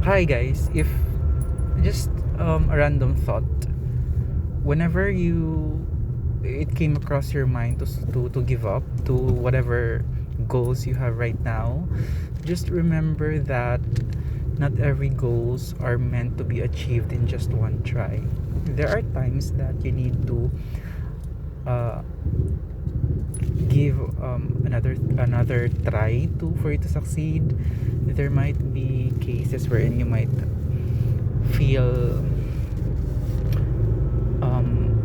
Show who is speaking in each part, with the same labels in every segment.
Speaker 1: Hi guys, if just a random thought, whenever you it came across your mind to give up to whatever goals you have right now, just remember that not every goals are meant to be achieved in just one try. There are times that you need to uh, give another try to for you to succeed. There might be cases wherein you might feel um,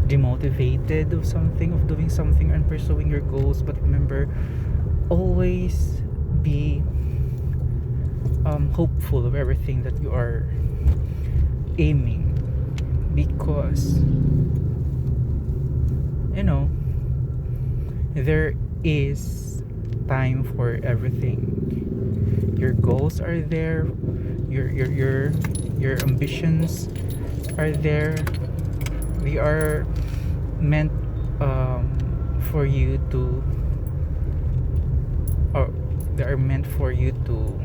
Speaker 1: demotivated of doing something and pursuing your goals, but remember, always be hopeful of everything that you are aiming, because you know there is time for everything. Your goals are there, your ambitions are there. We are meant for you to, or they are meant for you to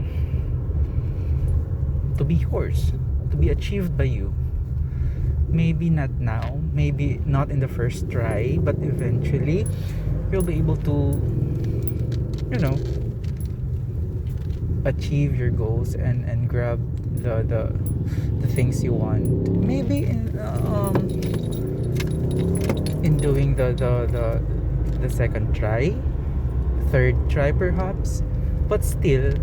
Speaker 1: be yours, to be achieved by you. Maybe not now, maybe not in the first try, but eventually you'll be able to, you know, achieve your goals and grab the things you want. Maybe in doing the second try, third try perhaps, but still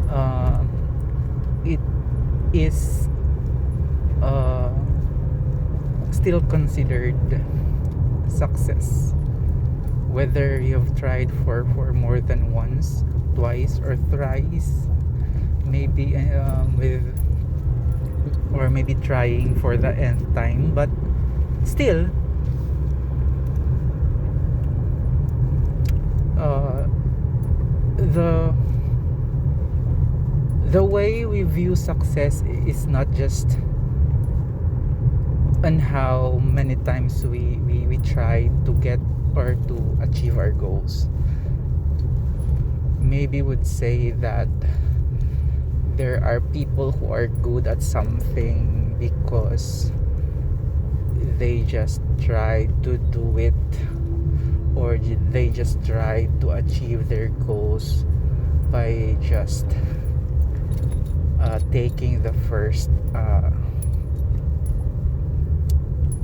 Speaker 1: uh, it is uh, still considered success, whether you have tried for more than once, twice, or thrice. Maybe with, or maybe trying for the nth time, but still uh, the the way we view success is not just on how many times we try to get or to achieve our goals. Maybe would say that there are people who are good at something because they just try to do it, or they just try to achieve their goals by just taking the first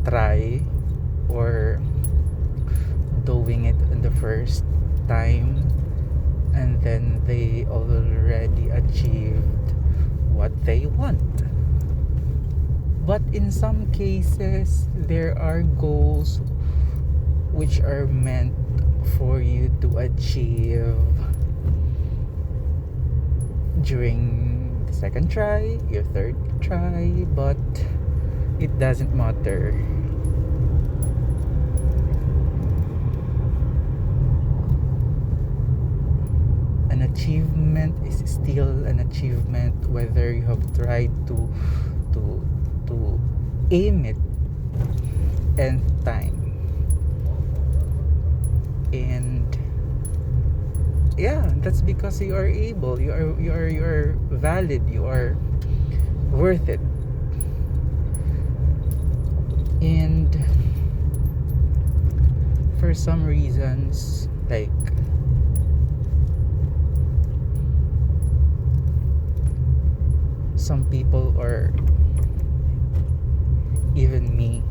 Speaker 1: try, or doing it in the first time, and then they already achieved what they want. But in some cases, there are goals which are meant for you to achieve during the second try, your third try, but it doesn't matter. An achievement is still an achievement, whether you have tried to to aim it nth time. And yeah, that's because you are able, you are valid, you are worth it. And for some reasons, like some people, or even me,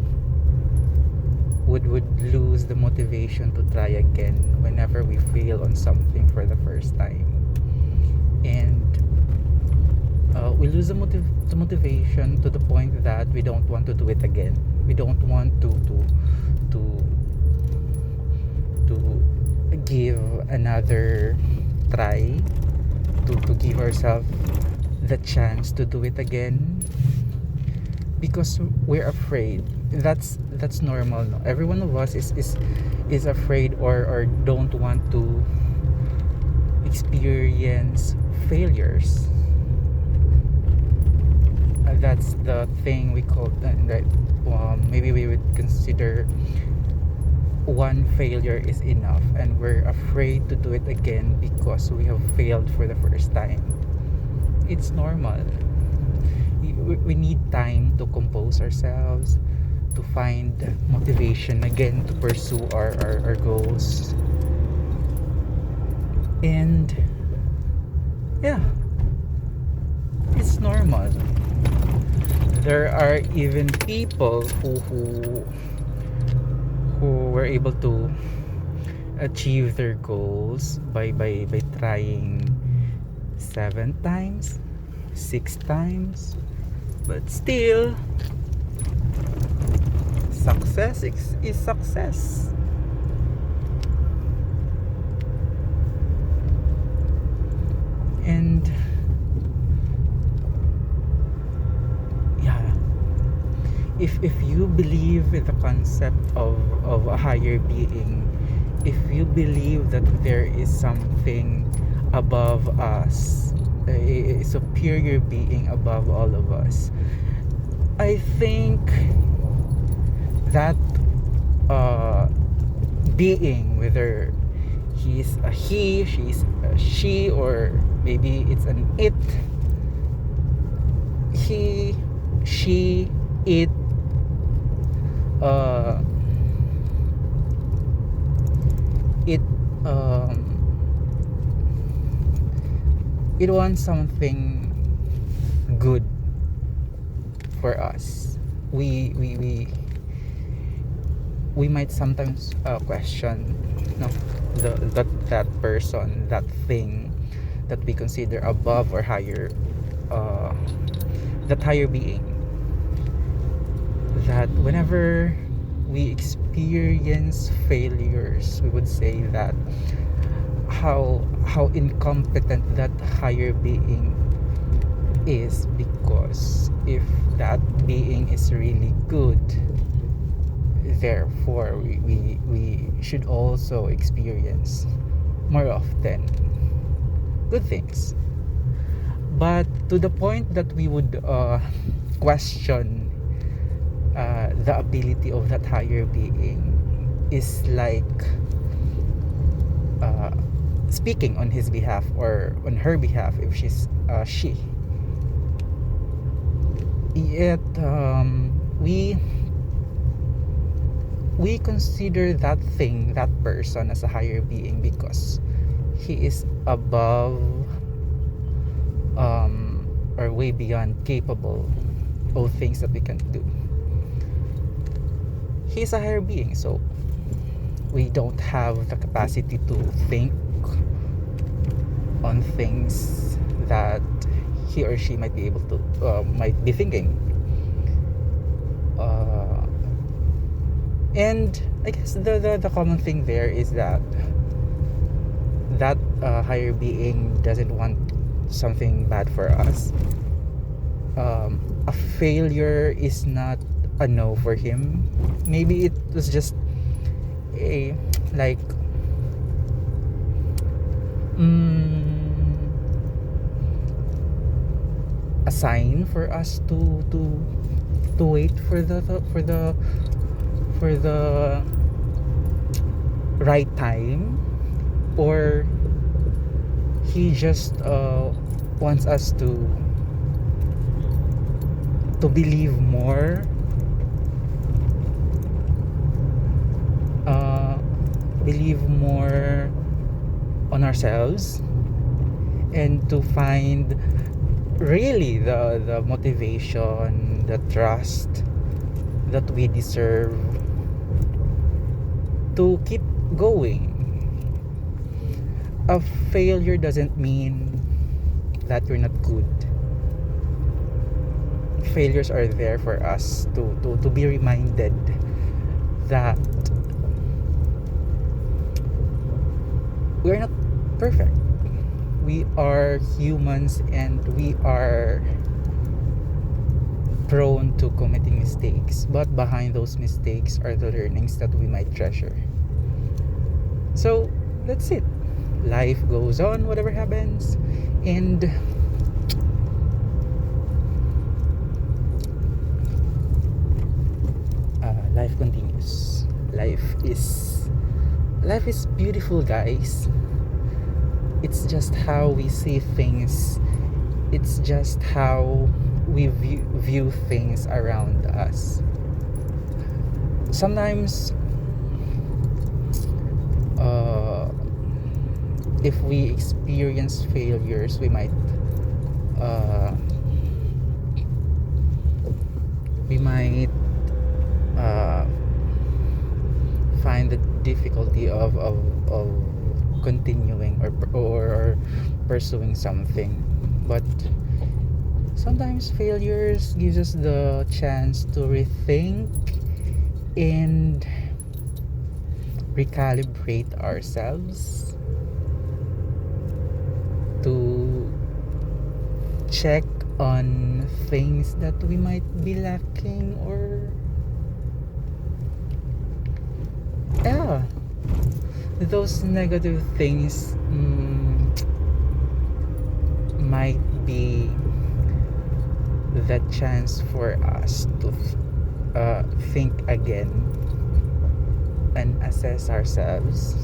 Speaker 1: would lose the motivation to try again whenever we fail on something for the first time. And we lose the motivation to the point that we don't want to do it again. We don't want to to give another try, to give ourselves the chance to do it again, because we're afraid. That's normal, no? Every one of us is afraid, or don't want to experience failures. That's the thing we call that, maybe we would consider one failure is enough and we're afraid to do it again because we have failed for the first time. It's normal. We need time to compose ourselves, to find motivation again to pursue our goals. And yeah, it's normal. There are even people who were able to achieve their goals by trying 7 times, 6 times, but still success is success. And yeah, if you believe in the concept of a higher being, if you believe that there is something above us, a superior being above all of us, I think that being, whether he's a he, she's a she, or maybe it's an it, he, she, it, uh, it it wants something good for us. We might sometimes question, no, that person, that thing that we consider above or higher, that higher being, that whenever we experience failures, we would say that how incompetent that higher being is, because if that being is really good, therefore we should also experience more often good things. But to the point that we would question the ability of that higher being is like speaking on his behalf or on her behalf if she's she. Yet we consider that thing, that person, as a higher being because he is above or way beyond capable of things that we can do. He's a higher being, so we don't have the capacity to think on things that he or she might be able to might be thinking. And I guess the common thing there is that higher being doesn't want something bad for us. A failure is not a no for him. Maybe it was just a like a sign for us to wait for the right time, or he just wants us to believe more, believe more on ourselves, and to find really the motivation, the trust that we deserve to keep going. A failure doesn't mean that you're not good. Failures are there for us to be reminded that we're not perfect. We are humans and we are prone to committing mistakes, but behind those mistakes are the learnings that we might treasure. So that's it. Life goes on, whatever happens, and life continues. Life is life is beautiful, guys. It's just how we see things. It's just how we view things around us. Sometimes, uh, if we experience failures, uh, we might uh, find the difficulty of continuing or pursuing something. But sometimes failures gives us the chance to rethink and recalibrate ourselves, to check on things that we might be lacking, or yeah, those negative things might be the chance for us to think again and assess ourselves.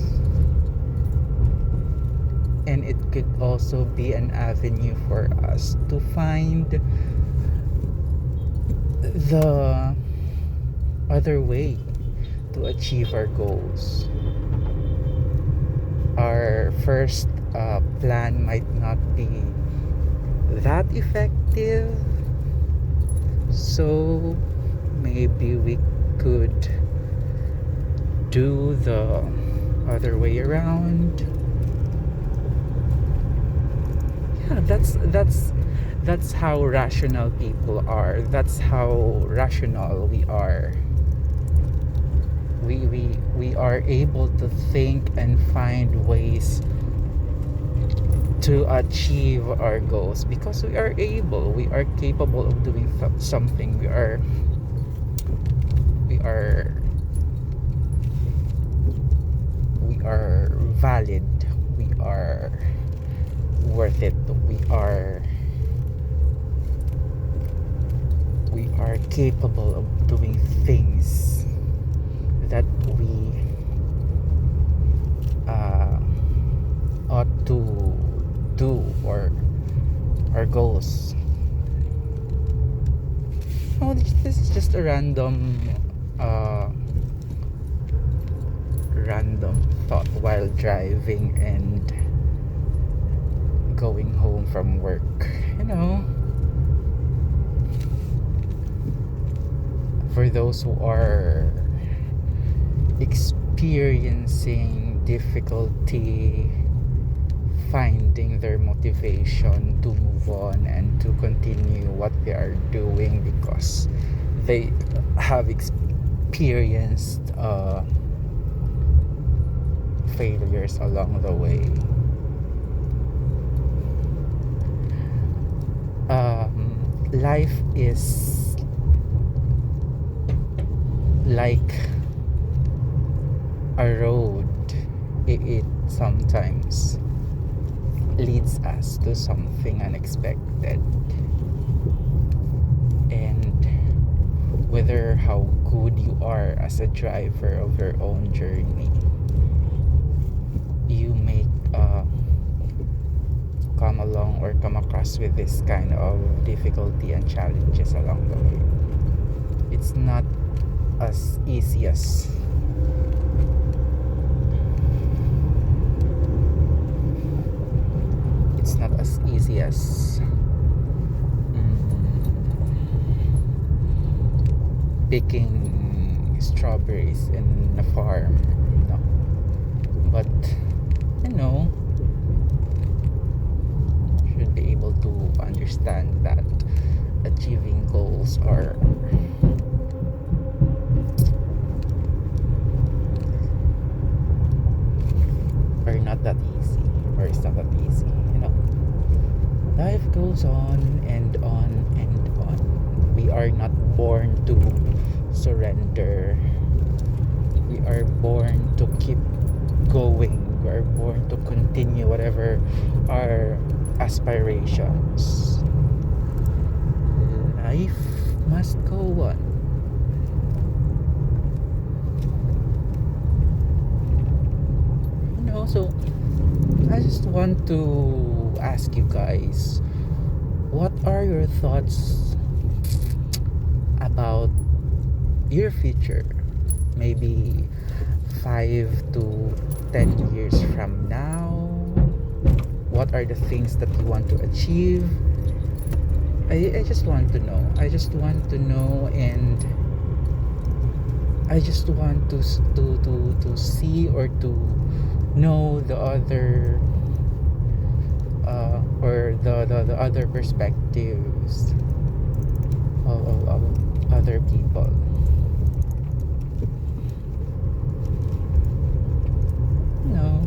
Speaker 1: And it could also be an avenue for us to find the other way to achieve our goals. Our first plan might not be that effective, so maybe we could do the other way around. Yeah, that's how rational people are. That's how rational we are. We are able to think and find ways to achieve our goals because we are capable of doing something. We are we are valid. We are worth it. We are capable of doing things that we ought to do, or our goals. Oh, this is just a random thought while driving and going home from work. For those who are experiencing difficulty finding their motivation to move on and to continue what they are doing because they have experienced failures along the way. Life is like a road. It sometimes leads us to something unexpected, and whether how good you are as a driver of your own journey, you may come along or come across with this kind of difficulty and challenges along the way. It's not as easy as picking strawberries in a farm, but should be able to understand that achieving goals are not that easy, or it's not that easy. Life goes on and on and on. We are not born to surrender. We are born to keep going. We are born to continue whatever our aspirations. Life must go on. So I just want to ask you guys, what are your thoughts about your future? Maybe 5 to 10 years from now. What are the things that you want to achieve? I just want to know. I just want to know, and I just want to see or to know the other or the other perspectives of other people. No.